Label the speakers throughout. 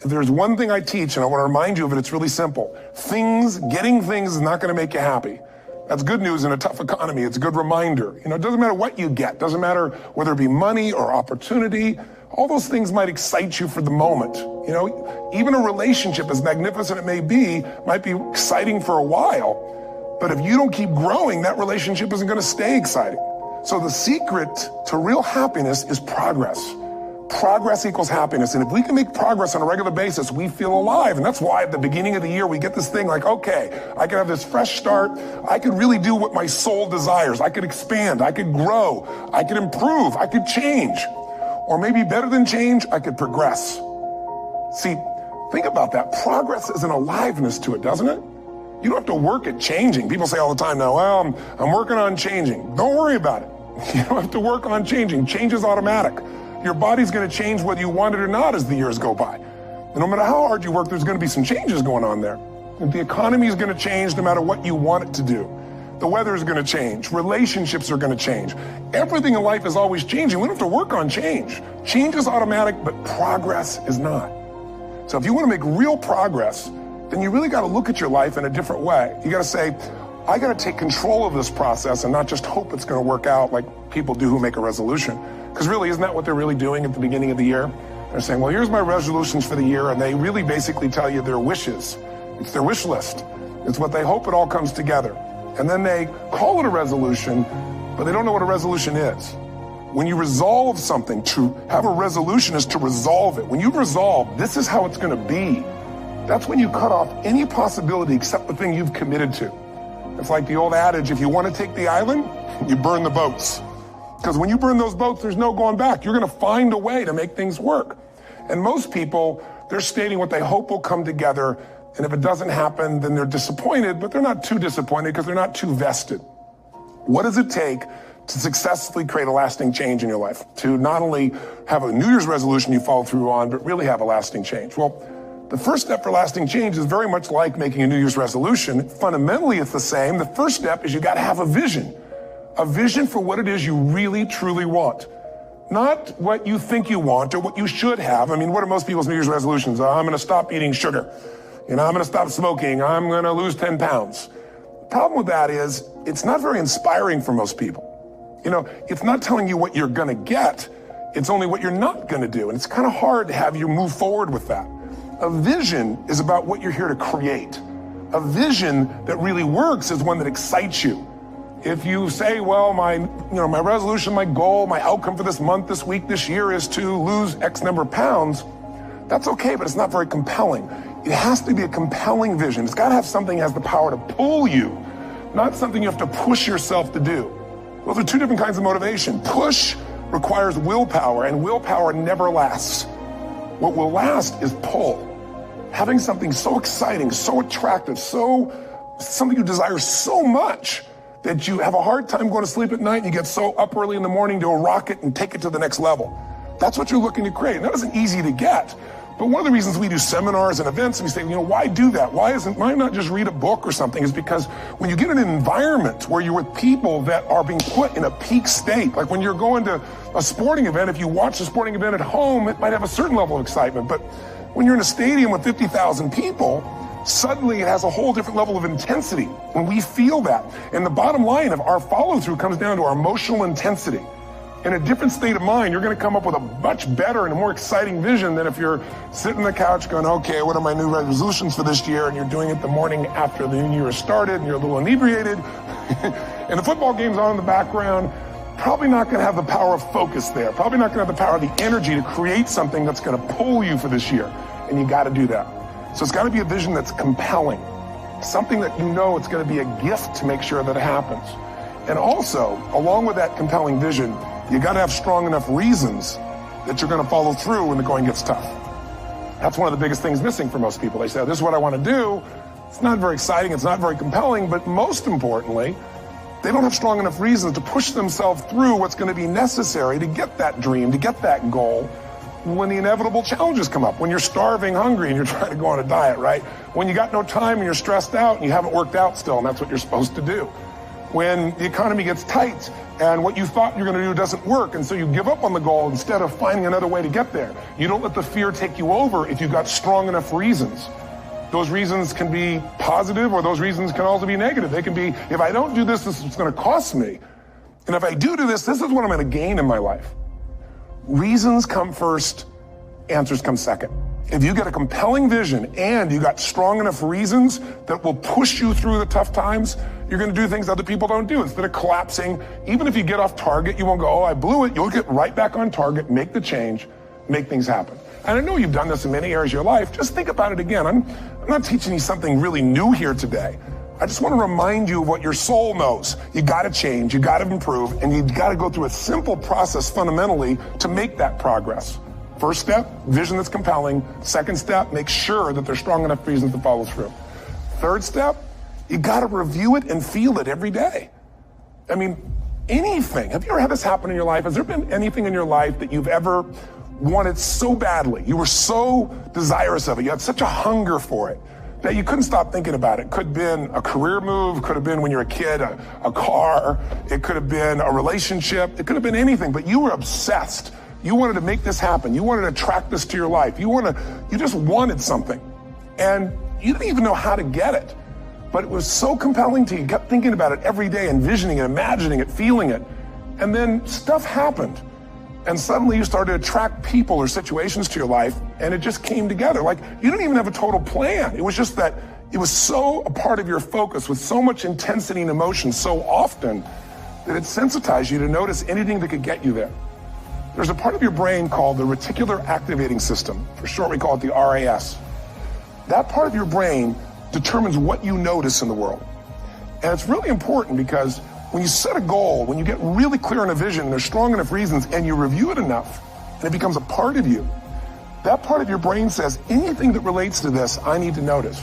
Speaker 1: If there's one thing I teach, and I want to remind you of it, it's really simple. Getting things is not going to make you happy. That's good news in a tough economy. It's a good reminder. It doesn't matter what you get. Doesn't matter whether it be money or opportunity. All those things might excite you for the moment. Even a relationship, as magnificent it may be, might be exciting for a while. But if you don't keep growing, that relationship isn't going to stay exciting. So the secret to real happiness is progress. Progress equals happiness. And if we can make progress on a regular basis, we feel alive. And that's why at the beginning of the year, we get this thing like, okay, I can have this fresh start. I could really do what my soul desires. I could expand. I could grow. I could improve. I could change. Or maybe better than change, I could progress. See, think about that. Progress is an aliveness to it, doesn't it? You don't have to work at changing. People say all the time now, well, I'm working on changing. Don't worry about it. You don't have to work on changing. Change is automatic. Your body's going to change whether you want it or not as the years go by. And no matter how hard you work, there's going to be some changes going on there. And the economy is going to change no matter what you want it to do. The weather is going to change. Relationships are going to change. Everything in life is always changing. We don't have to work on change. Change is automatic, but progress is not. So if you want to make real progress, then you really got to look at your life in a different way. You got to say, I got to take control of this process and not just hope it's going to work out like people do who make a resolution. Because really, isn't that what they're really doing at the beginning of the year? They're saying, well, here's my resolutions for the year, and they really basically tell you their wishes. It's their wish list. It's what they hope it all comes together. And then they call it a resolution, but they don't know what a resolution is. When you resolve something, to have a resolution is to resolve it. When you resolve, this is how it's going to be. That's when you cut off any possibility except the thing you've committed to. It's like the old adage, if you want to take the island, you burn the boats. Because when you burn those boats, there's no going back. You're going to find a way to make things work. And most people, they're stating what they hope will come together. And if it doesn't happen, then they're disappointed, but they're not too disappointed because they're not too vested. What does it take to successfully create a lasting change in your life? To not only have a New Year's resolution you follow through on, but really have a lasting change? Well, the first step for lasting change is very much like making a New Year's resolution. Fundamentally, it's the same. The first step is you got to have a vision for what it is you really, truly want. Not what you think you want or what you should have. I mean, what are most people's New Year's resolutions? I'm going to stop eating sugar. I'm going to stop smoking. I'm going to lose 10 pounds. The problem with that is it's not very inspiring for most people. It's not telling you what you're going to get. It's only what you're not going to do. And it's kind of hard to have you move forward with that. A vision is about what you're here to create. A vision that really works is one that excites you. If you say, well, my resolution, my goal, my outcome for this month, this week, this year is to lose X number of pounds, that's okay, but it's not very compelling. It has to be a compelling vision. It's got to have something that has the power to pull you, not something you have to push yourself to do. Those are two different kinds of motivation. Push requires willpower, and willpower never lasts. What will last is pull. Having something so exciting, so attractive, something you desire so much that you have a hard time going to sleep at night and you get so up early in the morning to rock it and take it to the next level. That's what you're looking to create. And that isn't easy to get. But one of the reasons we do seminars and events, and we say, why do that? Why not just read a book or something? Is because when you get in an environment where you're with people that are being put in a peak state, like when you're going to a sporting event, if you watch a sporting event at home, it might have a certain level of excitement. But when you're in a stadium with 50,000 people, suddenly it has a whole different level of intensity. And we feel that. And the bottom line of our follow-through comes down to our emotional intensity. In a different state of mind, you're going to come up with a much better and a more exciting vision than if you're sitting on the couch going, okay, what are my new resolutions for this year? And you're doing it the morning after the new year has started and you're a little inebriated and the football game's on in the background. Probably not going to have the power of focus there. Probably not going to have the power of the energy to create something that's going to pull you for this year. And you got to do that. So it's got to be a vision that's compelling. Something that it's going to be a gift to make sure that it happens. And also, along with that compelling vision, you got to have strong enough reasons that you're going to follow through when the going gets tough. That's one of the biggest things missing for most people. They say, this is what I want to do. It's not very exciting. It's not very compelling. But most importantly, they don't have strong enough reasons to push themselves through what's going to be necessary to get that dream, to get that goal when the inevitable challenges come up. When you're starving, hungry, and you're trying to go on a diet, right? When you got no time and you're stressed out and you haven't worked out still, and that's what you're supposed to do. when the economy gets tight and what you thought you're going to do doesn't work, and so you give up on the goal instead of finding another way to get there. You don't let the fear take you over if you've got strong enough reasons. Those reasons can be positive, or those reasons can also be negative. They can be, if I don't do this, this is what's going to cost me. And if I do this, this is what I'm going to gain in my life. Reasons come first, answers come second. If you get a compelling vision and you got strong enough reasons that will push you through the tough times, you're going to do things other people don't do. Instead of collapsing, even if you get off target, you won't go, oh, I blew it. You'll get right back on target, make the change, make things happen. And I know you've done this in many areas of your life. Just think about it again. I'm not teaching you something really new here today. I just want to remind you of what your soul knows. You got to change, you got to improve, and you got to go through a simple process fundamentally to make that progress. First step, vision that's compelling. Second step, make sure that there's strong enough reasons to follow through. Third step, you got to review it and feel it every day. I mean, anything. Have you ever had this happen in your life? Has there been anything in your life that you've ever wanted so badly? You were so desirous of it. You had such a hunger for it that you couldn't stop thinking about it. Could have been a career move, could have been when you were a kid, a car, it could have been a relationship, it could have been anything, but you were obsessed. You wanted to make this happen. You wanted to attract this to your life. You just wanted something. And you didn't even know how to get it. But it was so compelling to you. You kept thinking about it every day, envisioning it, imagining it, feeling it. And then stuff happened. And suddenly you started to attract people or situations to your life, and it just came together. Like, you didn't even have a total plan. It was just that it was so a part of your focus with so much intensity and emotion so often that it sensitized you to notice anything that could get you there. There's a part of your brain called the reticular activating system. For short, we call it the RAS. That part of your brain determines what you notice in the world. And it's really important because when you set a goal, when you get really clear on a vision, there's strong enough reasons, and you review it enough, and it becomes a part of you, that part of your brain says, anything that relates to this, I need to notice.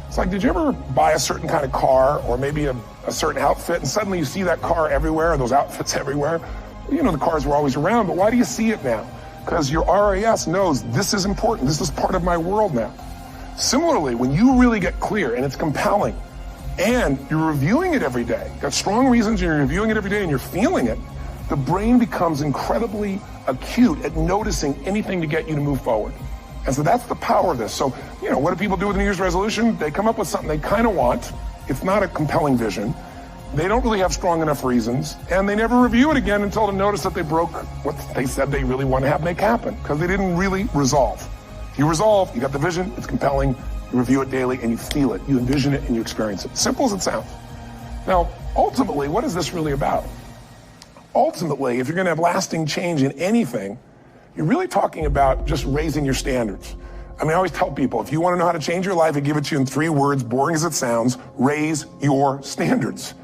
Speaker 1: It's like, did you ever buy a certain kind of car or maybe a certain outfit, and suddenly you see that car everywhere, or those outfits everywhere? You know, the cars were always around, but why do you see it now? Because your RAS knows this is important. This is part of my world now. Similarly, when you really get clear and it's compelling and you're reviewing it every day, got strong reasons, and you're reviewing it every day and you're feeling it, the brain becomes incredibly acute at noticing anything to get you to move forward. And so that's the power of this. So, you know, what do people do with a New Year's resolution? They come up with something they kind of want. It's not a compelling vision. They don't really have strong enough reasons, and they never review it again until they notice that they broke what they said they really want to have make happen, because they didn't really resolve. You resolve, you got the vision, it's compelling, you review it daily, and you feel it, you envision it, and you experience it. Simple as it sounds. Now, ultimately, what is this really about? Ultimately, if you're going to have lasting change in anything, you're really talking about just raising your standards. I mean, I always tell people, if you want to know how to change your life, I give it to you in 3 words, boring as it sounds: raise your standards.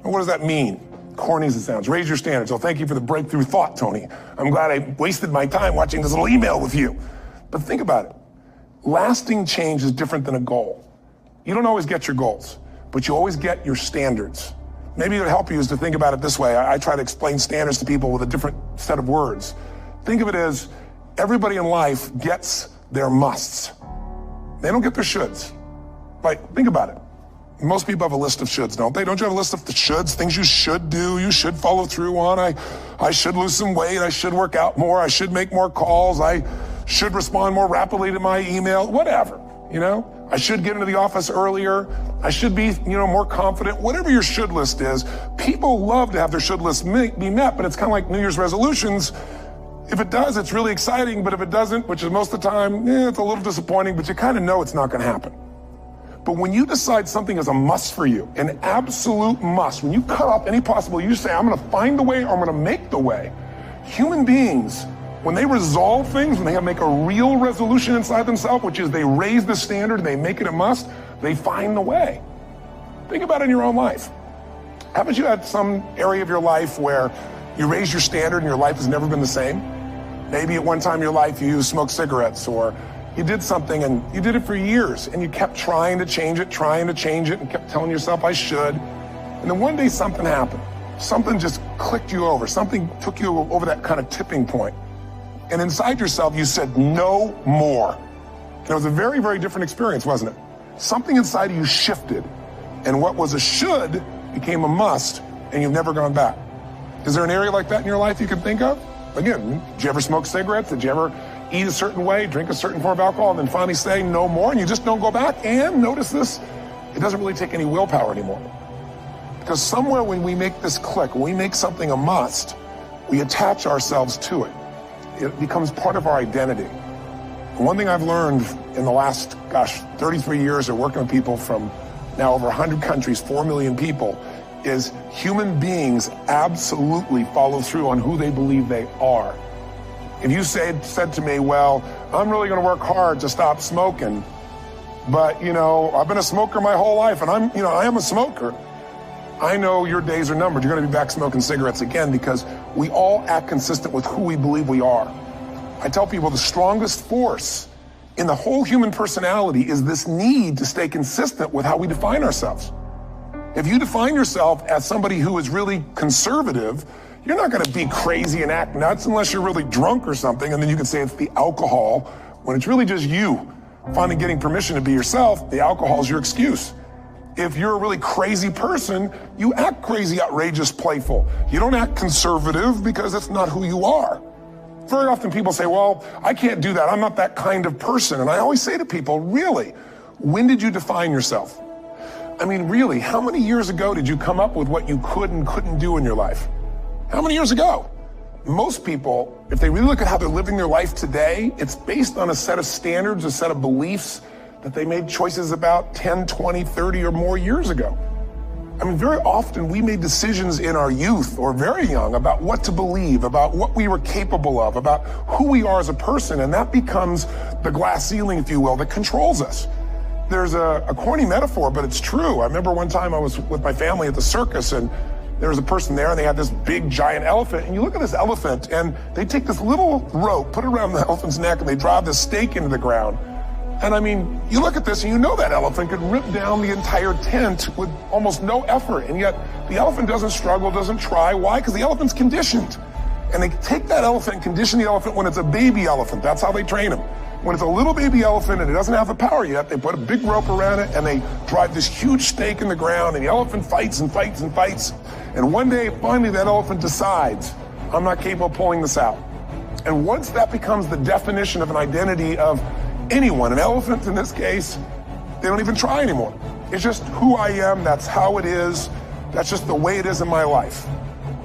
Speaker 1: And what does that mean? Corny as it sounds. Raise your standards. Oh, thank you for the breakthrough thought, Tony. I'm glad I wasted my time watching this little email with you. But think about it. Lasting change is different than a goal. You don't always get your goals, but you always get your standards. Maybe it would help you is to think about it this way. I try to explain standards to people with a different set of words. Think of it as everybody in life gets their musts. They don't get their shoulds. Like, think about it. Most people have a list of shoulds, don't they? Don't you have a list of the shoulds, things you should do, you should follow through on? I should lose some weight, I should work out more, I should make more calls, I should respond more rapidly to my email, whatever, you know? I should get into the office earlier, I should be, more confident. Whatever your should list is, people love to have their should list be met, but it's kind of like New Year's resolutions. If it does, it's really exciting, but if it doesn't, which is most of the time, it's a little disappointing, but you kind of know it's not going to happen. But when you decide something is a must for you, an absolute must, when you cut off any possible, you say, I'm going to find the way, or I'm going to make the way. Human beings, when they resolve things, when they make a real resolution inside themselves, which is they raise the standard, they make it a must, they find the way. Think about it in your own life. Haven't you had some area of your life where you raise your standard and your life has never been the same? Maybe at one time in your life you smoked cigarettes, or you did something and you did it for years and you kept trying to change it, and kept telling yourself, I should. And then one day something happened. Something just clicked you over. Something took you over that kind of tipping point. And inside yourself, you said, no more. And it was a very, very different experience, wasn't it? Something inside of you shifted. And what was a should became a must. and you've never gone back. Is there an area like that in your life you can think of? Again, did you ever smoke cigarettes? Did you ever eat a certain way, drink a certain form of alcohol, and then finally say no more, and you just don't go back? And notice this, it doesn't really take any willpower anymore. Because somewhere when we make this click, when we make something a must, we attach ourselves to it. It becomes part of our identity. And one thing I've learned in the last, 33 years of working with people from now over 100 countries, 4 million people, is human beings absolutely follow through on who they believe they are. If you said to me, well, I'm really going to work hard to stop smoking, but, I've been a smoker my whole life, and I am a smoker. I know your days are numbered. You're going to be back smoking cigarettes again, because we all act consistent with who we believe we are. I tell people the strongest force in the whole human personality is this need to stay consistent with how we define ourselves. If you define yourself as somebody who is really conservative, you're not going to be crazy and act nuts unless you're really drunk or something, and then you can say it's the alcohol, when it's really just you finally getting permission to be yourself. The alcohol is your excuse. If you're a really crazy person, you act crazy, outrageous, playful. You don't act conservative because that's not who you are. Very often people say, well, I can't do that. I'm not that kind of person. And I always say to people, really, when did you define yourself? I mean, really, how many years ago did you come up with what you could and couldn't do in your life? How many years ago? Most people, if they really look at how they're living their life today, it's based on a set of standards, a set of beliefs that they made choices about 10, 20, 30 or more years ago. I mean, very often we made decisions in our youth or very young about what to believe, about what we were capable of, about who we are as a person, and that becomes the glass ceiling, if you will, that controls us. There's a corny metaphor, but it's true. I remember one time I was with my family at the circus, and there was a person there, and they had this big giant elephant, and you look at this elephant, and they take this little rope, put it around the elephant's neck, and they drive this stake into the ground. And I mean, you look at this and you know that elephant could rip down the entire tent with almost no effort. And yet the elephant doesn't struggle, doesn't try. Why? Because the elephant's conditioned. And they take that elephant and condition the elephant when it's a baby elephant. That's how they train them. When it's a little baby elephant and it doesn't have the power yet, they put a big rope around it and they drive this huge stake in the ground, and the elephant fights and fights and fights. And one day, finally, that elephant decides, I'm not capable of pulling this out. And once that becomes the definition of an identity of anyone, an elephant in this case, they don't even try anymore. It's just who I am, that's how it is, that's just the way it is in my life.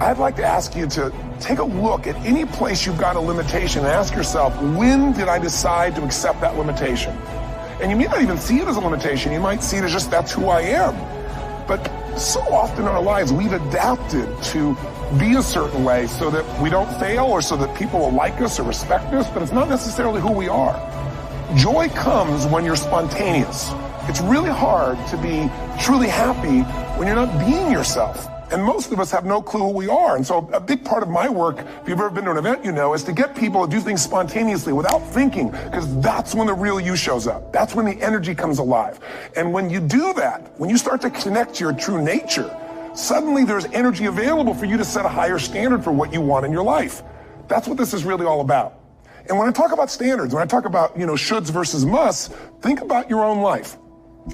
Speaker 1: I'd like to ask you to take a look at any place you've got a limitation and ask yourself, when did I decide to accept that limitation? And you may not even see it as a limitation, you might see it as just that's who I am. But so often in our lives, we've adapted to be a certain way so that we don't fail or so that people will like us or respect us, but it's not necessarily who we are. Joy comes when you're spontaneous. It's really hard to be truly happy when you're not being yourself. And most of us have no clue who we are. And so a big part of my work, if you've ever been to an event, is to get people to do things spontaneously without thinking, because that's when the real you shows up. That's when the energy comes alive. And when you do that, when you start to connect to your true nature, suddenly there's energy available for you to set a higher standard for what you want in your life. That's what this is really all about. And when I talk about standards, when I talk about, shoulds versus musts, think about your own life.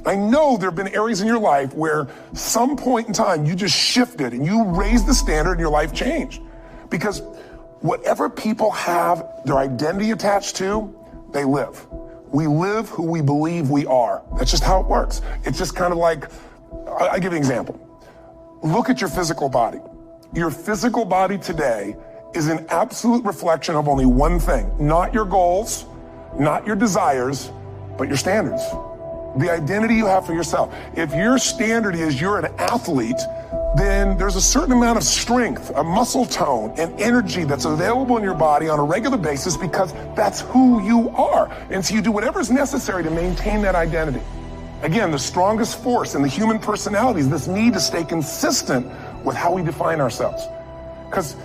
Speaker 1: I know there have been areas in your life where some point in time you just shifted and you raised the standard and your life changed. Because whatever people have their identity attached to, they live. We live who we believe we are. That's just how it works. It's just kind of like, I'll give you an example. Look at your physical body. Your physical body today is an absolute reflection of only one thing, not your goals, not your desires, but your standards. The identity you have for yourself. If your standard is you're an athlete, then there's a certain amount of strength, a muscle tone, and energy that's available in your body on a regular basis because that's who you are. And so you do whatever is necessary to maintain that identity. Again, the strongest force in the human personality is this need to stay consistent with how we define ourselves. Because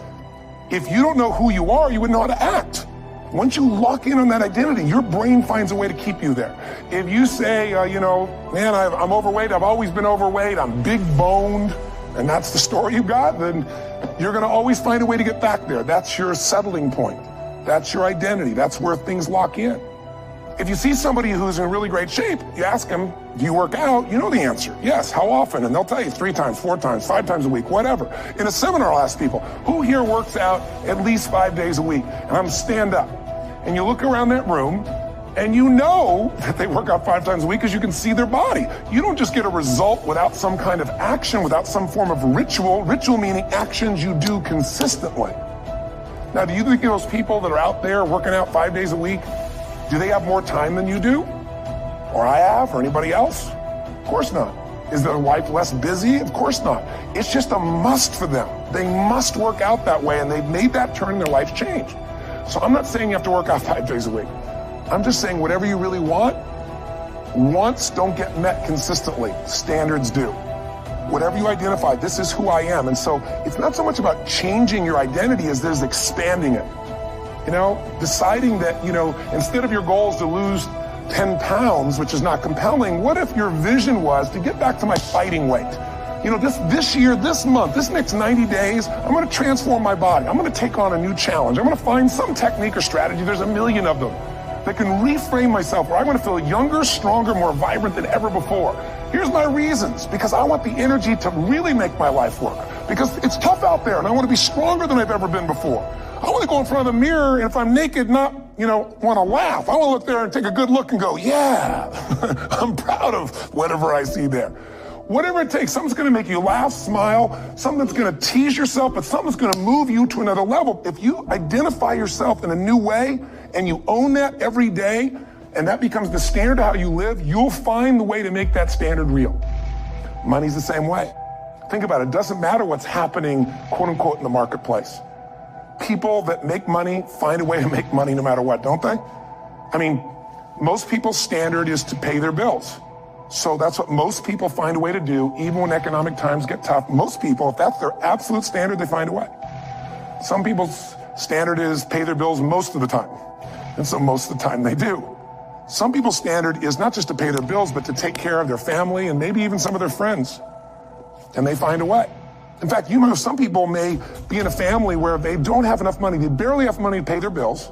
Speaker 1: if you don't know who you are, you wouldn't know how to act. Once you lock in on that identity, your brain finds a way to keep you there. If you say, man, I'm overweight, I've always been overweight, I'm big boned, and that's the story you got, then you're going to always find a way to get back there. That's your settling point. That's your identity. That's where things lock in. If you see somebody who's in really great shape, you ask them, do you work out? You know the answer. Yes. How often? And they'll tell you 3 times, 4 times, 5 times a week, whatever. In a seminar, I'll ask people, who here works out at least 5 days a week? And I'm gonna stand up. And you look around that room, and you know that they work out 5 times a week because you can see their body. You don't just get a result without some kind of action, without some form of ritual. Ritual meaning actions you do consistently. Now, do you think those people that are out there working out 5 days a week, do they have more time than you do? Or I have, or anybody else? Of course not. Is their life less busy? Of course not. It's just a must for them. They must work out that way, and they've made that turn in their life change. So I'm not saying you have to work out 5 days a week. I'm just saying whatever you really want, wants don't get met consistently. Standards do. Whatever you identify, this is who I am. And so it's not so much about changing your identity as it is expanding it. You know, deciding that, instead of your goal is to lose 10 pounds, which is not compelling, what if your vision was to get back to my fighting weight? This year, this month, this next 90 days, I'm going to transform my body. I'm going to take on a new challenge. I'm going to find some technique or strategy. There's a million of them that can reframe myself where I'm going to feel younger, stronger, more vibrant than ever before. Here's my reasons. Because I want the energy to really make my life work. Because it's tough out there and I want to be stronger than I've ever been before. I want to go in front of the mirror, and if I'm naked, not, want to laugh. I want to look there and take a good look and go, yeah, I'm proud of whatever I see there. Whatever it takes, something's going to make you laugh, smile, something that's going to tease yourself, but something's going to move you to another level. If you identify yourself in a new way and you own that every day, and that becomes the standard of how you live, you'll find the way to make that standard real. Money's the same way. Think about it. It doesn't matter what's happening, quote unquote, in the marketplace. People that make money find a way to make money no matter what, don't they? I mean, most people's standard is to pay their bills. So that's what most people find a way to do, even when economic times get tough. Most people, if that's their absolute standard, they find a way. Some people's standard is pay their bills most of the time. And so most of the time they do. Some people's standard is not just to pay their bills, but to take care of their family and maybe even some of their friends. And they find a way. In fact, some people may be in a family where they don't have enough money. They barely have money to pay their bills.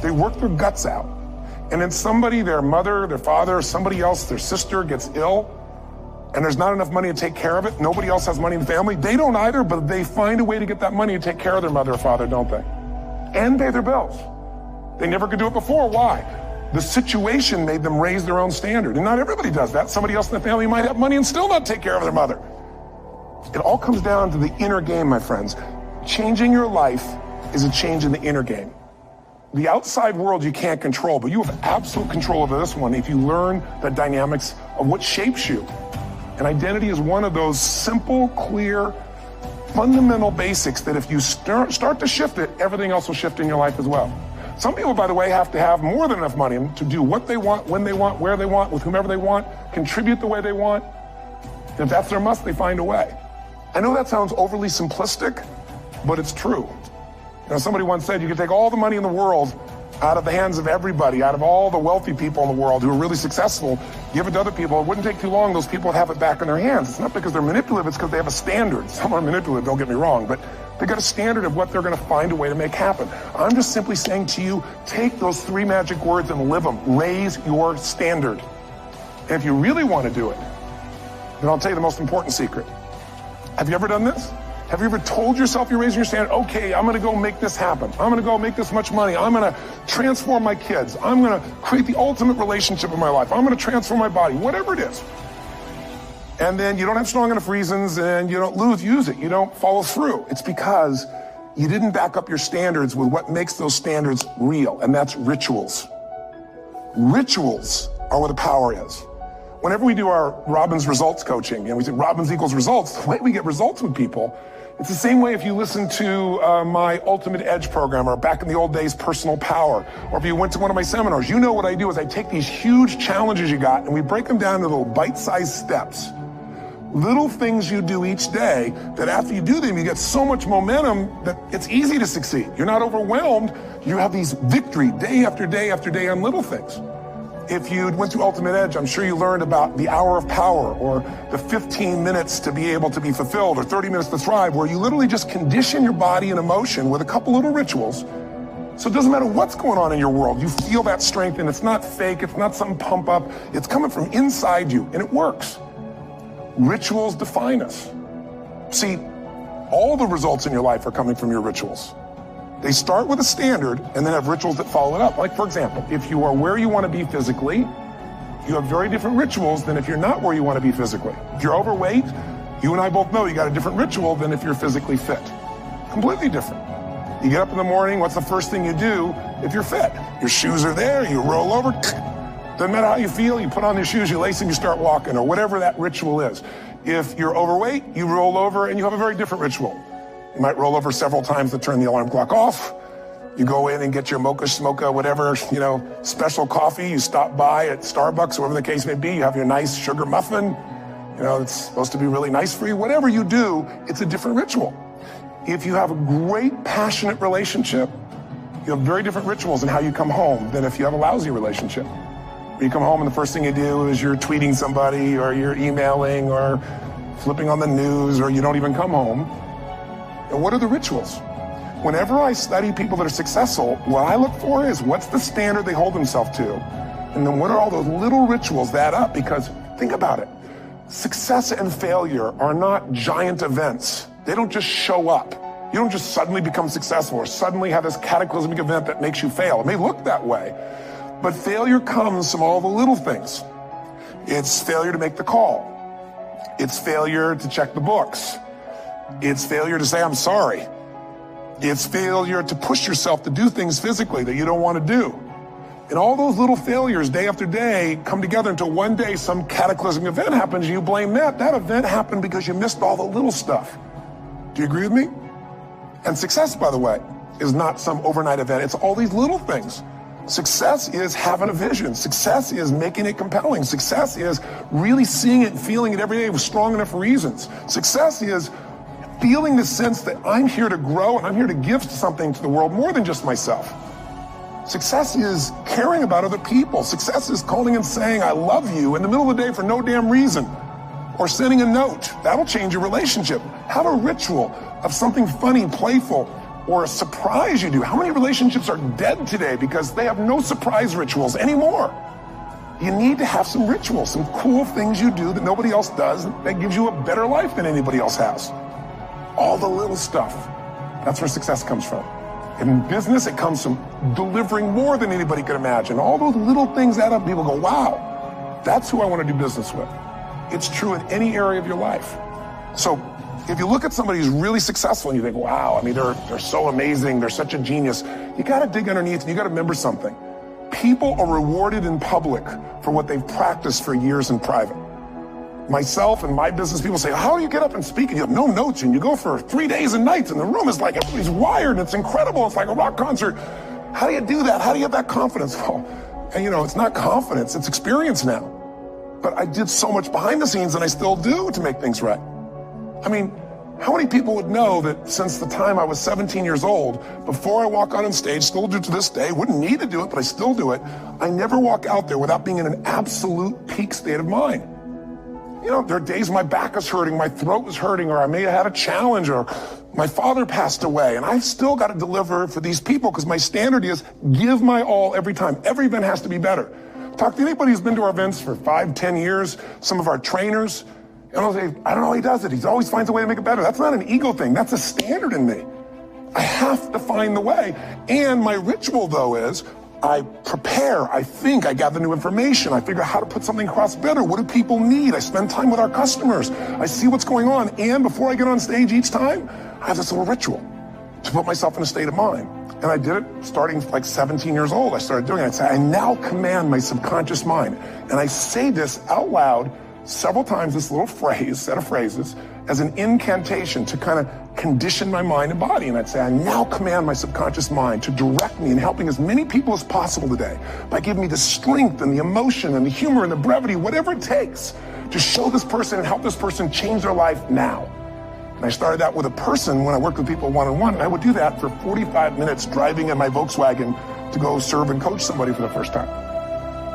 Speaker 1: They work their guts out. And then somebody, their mother, their father, somebody else, their sister gets ill, and there's not enough money to take care of it. Nobody else has money in the family. They don't either, but they find a way to get that money to take care of their mother or father, don't they? And pay their bills. They never could do it before. Why? The situation made them raise their own standard. And not everybody does that. Somebody else in the family might have money and still not take care of their mother. It all comes down to the inner game, my friends. Changing your life is a change in the inner game. The outside world you can't control, but you have absolute control over this one if you learn the dynamics of what shapes you. And identity is one of those simple, clear, fundamental basics that if you start to shift it, everything else will shift in your life as well. Some people, by the way, have to have more than enough money to do what they want, when they want, where they want, with whomever they want, contribute the way they want. And if that's their must, they find a way. I know that sounds overly simplistic, but it's true. Somebody once said you could take all the money in the world out of the hands of everybody, out of all the wealthy people in the world who are really successful, give it to other people. It wouldn't take too long. Those people would have it back in their hands. It's not because they're manipulative. It's because they have a standard. Some are manipulative, don't get me wrong, but they got a standard of what they're going to find a way to make happen. I'm just simply saying to you, take those 3 magic words and live them. Raise your standard. And if you really want to do it, then I'll tell you the most important secret. Have you ever done this? Have you ever told yourself you're raising your standard? Okay, I'm going to go make this happen. I'm going to go make this much money. I'm going to transform my kids. I'm going to create the ultimate relationship in my life. I'm going to transform my body, whatever it is. And then you don't have strong enough reasons and you don't use it. You don't follow through. It's because you didn't back up your standards with what makes those standards real, and that's rituals. Rituals are where the power is. Whenever we do our Robbins results coaching, we say Robbins equals results, the way we get results with people, it's the same way if you listen to my Ultimate Edge program, or back in the old days, Personal Power, or if you went to one of my seminars. You know what I do is I take these huge challenges you got and we break them down to little bite-sized steps. Little things you do each day that after you do them, you get so much momentum that it's easy to succeed. You're not overwhelmed. You have these victory day after day after day on little things. If you went through Ultimate Edge, I'm sure you learned about the hour of power, or the 15 minutes to be able to be fulfilled, or 30 minutes to thrive, where you literally just condition your body and emotion with a couple little rituals So it doesn't matter what's going on in your world. You feel that strength, and it's not fake. It's not some pump up. It's coming from inside you, and it works. Rituals define us. See, all the results in your life are coming from your rituals. They start with a standard and then have rituals that follow it up. Like, for example, if you are where you want to be physically, you have very different rituals than if you're not where you want to be physically. If you're overweight, you and I both know you got a different ritual than if you're physically fit. Completely different. You get up in the morning, what's the first thing you do if you're fit? Your shoes are there, you roll over, doesn't matter how you feel, you put on your shoes, you lace them, you start walking, or whatever that ritual is. If you're overweight, you roll over and you have a very different ritual. You might roll over several times to turn the alarm clock off. You go in and get your mocha, smocha, whatever, special coffee. You stop by at Starbucks, whatever the case may be. You have your nice sugar muffin. It's supposed to be really nice for you. Whatever you do, it's a different ritual. If you have a great, passionate relationship, you have very different rituals in how you come home than if you have a lousy relationship. You come home and the first thing you do is you're tweeting somebody, or you're emailing, or flipping on the news, or you don't even come home. And what are the rituals? Whenever I study people that are successful, what I look for is what's the standard they hold themselves to? And then what are all those little rituals that add up? Because think about it. Success and failure are not giant events. They don't just show up. You don't just suddenly become successful or suddenly have this cataclysmic event that makes you fail. It may look that way, but failure comes from all the little things. It's failure to make the call. It's failure to check the books. It's failure to say, I'm sorry. It's failure to push yourself to do things physically that you don't want to do. And all those little failures day after day come together until one day some cataclysmic event happens and you blame that. That event happened because you missed all the little stuff. Do you agree with me? And success, by the way, is not some overnight event. It's all these little things. Success is having a vision. Success is making it compelling. Success is really seeing it and feeling it every day with strong enough reasons. Success is feeling the sense that I'm here to grow and I'm here to give something to the world more than just myself. Success is caring about other people. Success is calling and saying, I love you in the middle of the day for no damn reason. Or sending a note. That'll change your relationship. Have a ritual of something funny, playful, or a surprise you do. How many relationships are dead today because they have no surprise rituals anymore? You need to have some rituals, some cool things you do that nobody else does that gives you a better life than anybody else has. All the little stuff. That's where success comes from. In business, it comes from delivering more than anybody could imagine. All those little things add up. People go, wow, that's who I want to do business with. It's true in any area of your life. So if you look at somebody who's really successful and you think, wow, they're so amazing, they're such a genius, you got to dig underneath and you got to remember something. People are rewarded in public for what they've practiced for years in private. Myself and my business people say, how do you get up and speak? And you have no notes and you go for 3 days and nights and the room is like, everybody's wired and it's incredible. It's like a rock concert. How do you do that? How do you have that confidence? Well, and it's not confidence, it's experience now. But I did so much behind the scenes and I still do to make things right. How many people would know that since the time I was 17 years old, before I walk out on stage, still do to this day, wouldn't need to do it, but I still do it, I never walk out there without being in an absolute peak state of mind. There are days my back is hurting, my throat was hurting, or I may have had a challenge, or my father passed away, and I've still got to deliver for these people because my standard is give my all every time. Every event has to be better. Talk to anybody who's been to our events for 5, 10 years, some of our trainers, and I'll say, I don't know how he does it. He always finds a way to make it better. That's not an ego thing. That's a standard in me. I have to find the way. And my ritual, though, is I prepare, I think, I gather new information, I figure out how to put something across better. What do people need? I spend time with our customers. I see what's going on. And before I get on stage each time, I have this little ritual to put myself in a state of mind. And I did it starting like 17 years old. I started doing it. I'd say, I now command my subconscious mind. And I say this out loud several times, this little phrase, set of phrases, as an incantation to kind of condition my mind and body. And I'd say, I now command my subconscious mind to direct me in helping as many people as possible today by giving me the strength and the emotion and the humor and the brevity, whatever it takes to show this person and help this person change their life now. And I started that with a person when I worked with people one-on-one, and I would do that for 45 minutes driving in my Volkswagen to go serve and coach somebody for the first time.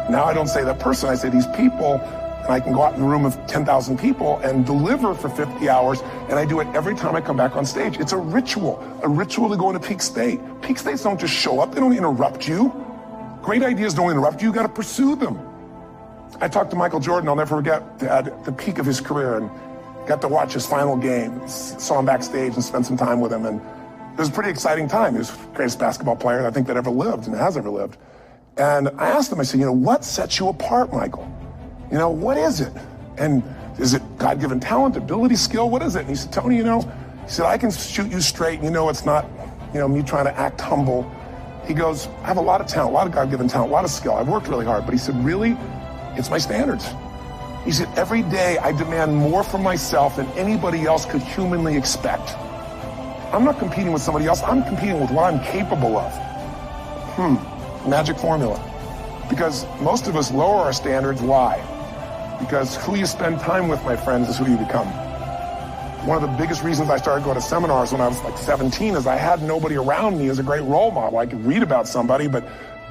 Speaker 1: Now I don't say that person, I say these people And I can go out in a room of 10,000 people and deliver for 50 hours, and I do it every time I come back on stage. It's a ritual to go into peak state. Peak states don't just show up, they don't interrupt you. Great ideas don't interrupt you, you gotta pursue them. I talked to Michael Jordan, I'll never forget, at the peak of his career, and got to watch his final game. Saw him backstage and spent some time with him, and it was a pretty exciting time. He was the greatest basketball player I think that ever lived and has ever lived. And I asked him, I said, what sets you apart, Michael? What is it? And is it God-given talent, ability, skill? What is it? And he said, Tony, he said, I can shoot you straight. It's not, me trying to act humble. He goes, I have a lot of talent, a lot of God-given talent, a lot of skill. I've worked really hard. But he said, really, it's my standards. He said, every day I demand more from myself than anybody else could humanly expect. I'm not competing with somebody else. I'm competing with what I'm capable of. Magic formula. Because most of us lower our standards. Why? Because who you spend time with, my friends, is who you become. One of the biggest reasons I started going to seminars when I was like 17 is I had nobody around me as a great role model. I could read about somebody, but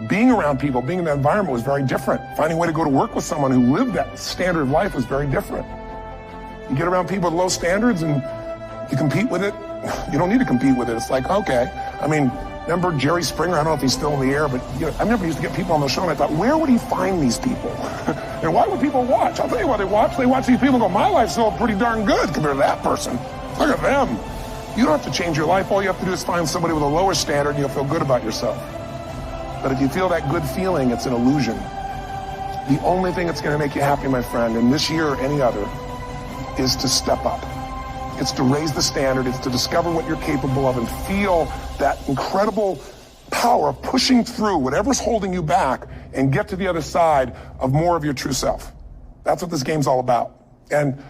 Speaker 1: being around people, being in that environment was very different. Finding a way to go to work with someone who lived that standard of life was very different. You get around people with low standards and you compete with it. You don't need to compete with it. It's like, okay. Remember Jerry Springer? I don't know if he's still in the air, but I remember he used to get people on the show, and I thought, where would he find these people? And why would people watch? I'll tell you why they watch. They watch these people and go, my life's still pretty darn good compared to that person. Look at them. You don't have to change your life. All you have to do is find somebody with a lower standard, and you'll feel good about yourself. But if you feel that good feeling, it's an illusion. The only thing that's going to make you happy, my friend, in this year or any other, is to step up. It's to raise the standard. It's to discover what you're capable of and feel that incredible power of pushing through whatever's holding you back and get to the other side of more of your true self. That's what this game's all about. And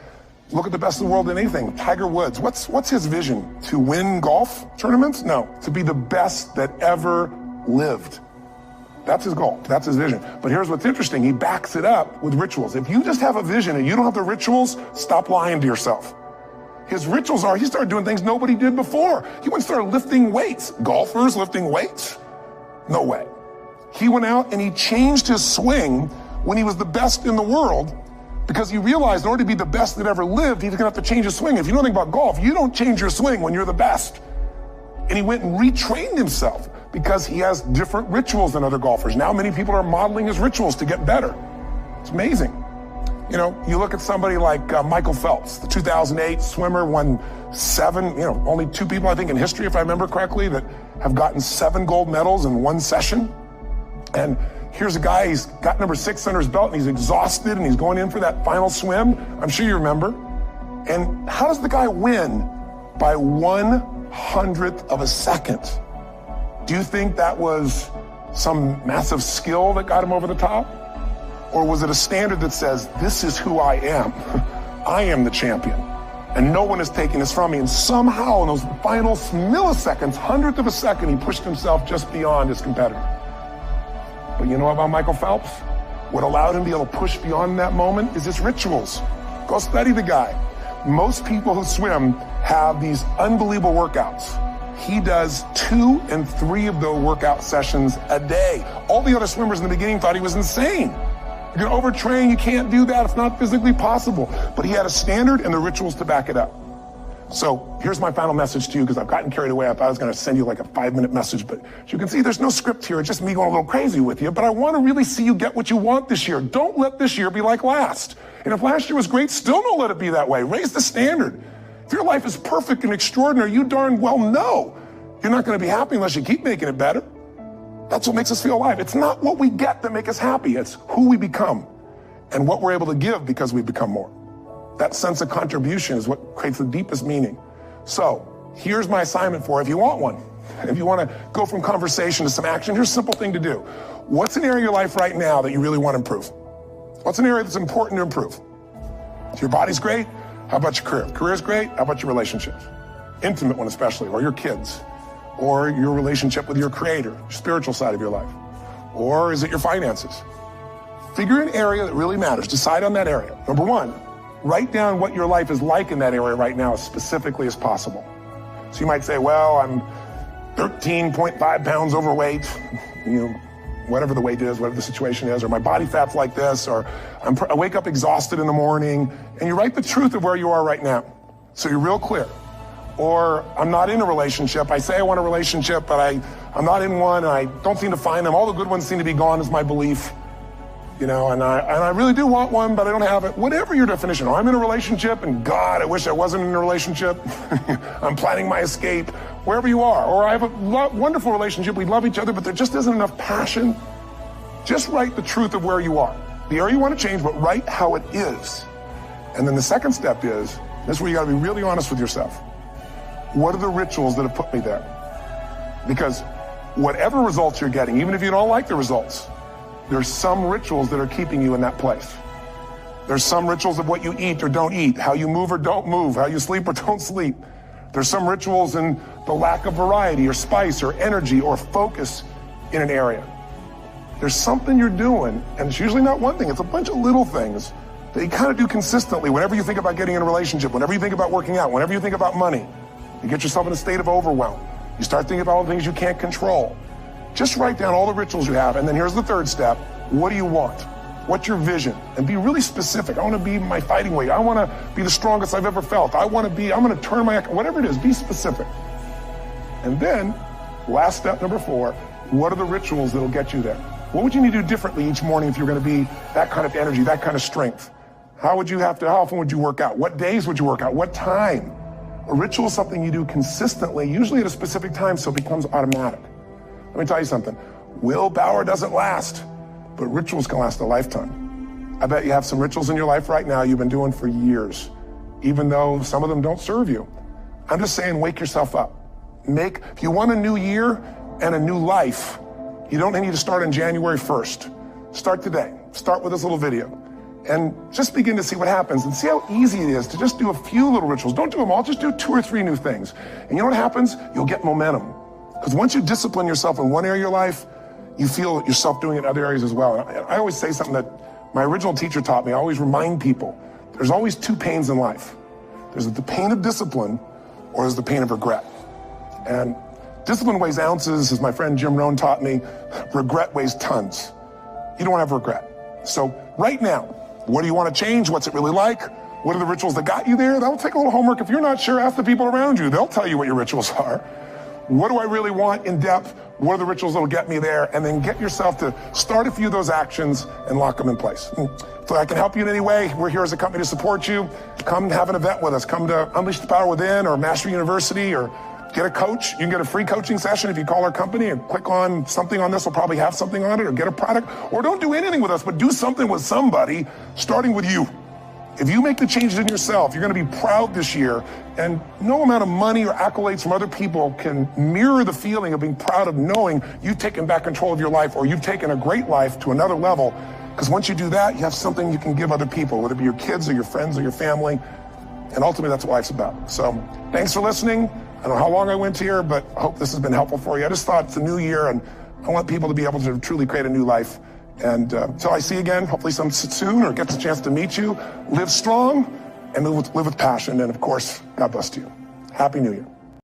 Speaker 1: look at the best in the world in anything. Tiger Woods, what's his vision? To win golf tournaments? No, to be the best that ever lived. That's his goal. That's his vision. But here's what's interesting. He backs it up with rituals. If you just have a vision and you don't have the rituals, stop lying to yourself. His rituals are, he started doing things nobody did before. He went and started lifting weights. Golfers lifting weights? No way. He went out and he changed his swing when he was the best in the world because he realized in order to be the best that ever lived, he's gonna have to change his swing. If you know anything about golf, you don't change your swing when you're the best. And he went and retrained himself because he has different rituals than other golfers. Now many people are modeling his rituals to get better. It's amazing. You look at somebody like Michael Phelps, the 2008 swimmer, won 7, only 2 people, I think, in history, if I remember correctly, that have gotten 7 gold medals in one session. And here's a guy, he's got number 6 under his belt, and he's exhausted, and he's going in for that final swim. I'm sure you remember. And how does the guy win? By 1/100th of a second. Do you think that was some massive skill that got him over the top? Or was it a standard that says, this is who I am? I am the champion. And no one is taking this from me. And somehow in those final milliseconds, 100th of a second, he pushed himself just beyond his competitor. But you know about Michael Phelps? What allowed him to be able to push beyond that moment is his rituals. Go study the guy. Most people who swim have these unbelievable workouts. He does 2 and 3 of those workout sessions a day. All the other swimmers in the beginning thought he was insane. You're going to overtrain, you can't do that, it's not physically possible. But he had a standard and the rituals to back it up. So here's my final message to you, because I've gotten carried away. I thought I was going to send you like a 5-minute message, but as you can see, there's no script here. It's just me going a little crazy with you. But I want to really see you get what you want this year. Don't let this year be like last. And if last year was great, still don't let it be that way. Raise the standard. If your life is perfect and extraordinary, you darn well know you're not going to be happy unless you keep making it better. That's what makes us feel alive. It's not what we get that make us happy. It's who we become and what we're able to give because we become more. That sense of contribution is what creates the deepest meaning. So here's my assignment for you if you want one. If you want to go from conversation to some action, here's a simple thing to do. What's an area of your life right now that you really want to improve? What's an area that's important to improve? If your body's great, how about your career? Career's great, how about your relationships? Intimate one especially, or your kids, or your relationship with your creator, your spiritual side of your life. Or is it your finances? Figure an area that really matters. Decide on that area. Number 1, write down what your life is like in that area right now as specifically as possible. So you might say, well, I'm 13.5 pounds overweight. whatever the weight is, whatever the situation is, or my body fat's like this, or I wake up exhausted in the morning, and you write the truth of where you are right now. So you're real clear. Or I'm not in a relationship. I say I want a relationship, but I'm not in one, and I don't seem to find them. All the good ones seem to be gone is my belief. You know, and I really do want one, but I don't have it. Whatever your definition, or I'm in a relationship, and God, I wish I wasn't in a relationship. I'm planning my escape, wherever you are. Or I have a wonderful relationship, we love each other, but there just isn't enough passion. Just write the truth of where you are. The area you want to change, but write how it is. And then the second step is, this is where you got to be really honest with yourself. What are the rituals that have put me there? Because whatever results you're getting, even if you don't like the results, there's some rituals that are keeping you in that place. There's some rituals of what you eat or don't eat, how you move or don't move, how you sleep or don't sleep. There's some rituals in the lack of variety or spice or energy or focus in an area. There's something you're doing, and it's usually not one thing, it's a bunch of little things that you kind of do consistently whenever you think about getting in a relationship, whenever you think about working out, whenever you think about money. You get yourself in a state of overwhelm. You start thinking about all the things you can't control. Just write down all the rituals you have, and then here's the third step. What do you want? What's your vision? And be really specific. I want to be my fighting weight. I want to be the strongest I've ever felt. I'm going to turn my, whatever it is, be specific. And then, last step number 4, what are the rituals that'll get you there? What would you need to do differently each morning if you're going to be that kind of energy, that kind of strength? How often would you work out? What days would you work out? What time? A ritual is something you do consistently, usually at a specific time, so it becomes automatic. Let me tell you something. Willpower doesn't last, but rituals can last a lifetime. I bet you have some rituals in your life right now you've been doing for years, even though some of them don't serve you. I'm just saying, wake yourself up. If you want a new year and a new life, you don't need to start on January 1st. Start today. Start with this little video. And just begin to see what happens and see how easy it is to just do a few little rituals. Don't do them all, just do 2 or 3 new things. And you know what happens? You'll get momentum. Because once you discipline yourself in one area of your life, you feel yourself doing it in other areas as well. And I always say something that my original teacher taught me. I always remind people, there's always 2 pains in life. There's the pain of discipline, or there's the pain of regret. And discipline weighs ounces, as my friend Jim Rohn taught me. Regret weighs tons. You don't have regret. So right now, what do you want to change? What's it really like? What are the rituals that got you there? That'll take a little homework. If you're not sure, ask the people around you. They'll tell you what your rituals are. What do I really want in depth? What are the rituals that'll get me there? And then get yourself to start a few of those actions and lock them in place. So I can help you in any way. We're here as a company to support you. Come have an event with us. Come to Unleash the Power Within or Master University, or get a coach. You can get a free coaching session if you call our company and click on something on this. We'll probably have something on it, or get a product. Or don't do anything with us, but do something with somebody, starting with you. If you make the changes in yourself, you're going to be proud this year, and no amount of money or accolades from other people can mirror the feeling of being proud of knowing you've taken back control of your life, or you've taken a great life to another level. Because once you do that, you have something you can give other people, whether it be your kids or your friends or your family. And ultimately, that's what life's about. So thanks for listening. I don't know how long I went here, but I hope this has been helpful for you. I just thought it's a new year, and I want people to be able to truly create a new life. And until I see you again, hopefully soon, or gets a chance to meet you, live strong and live with passion. And of course, God bless you. Happy New Year.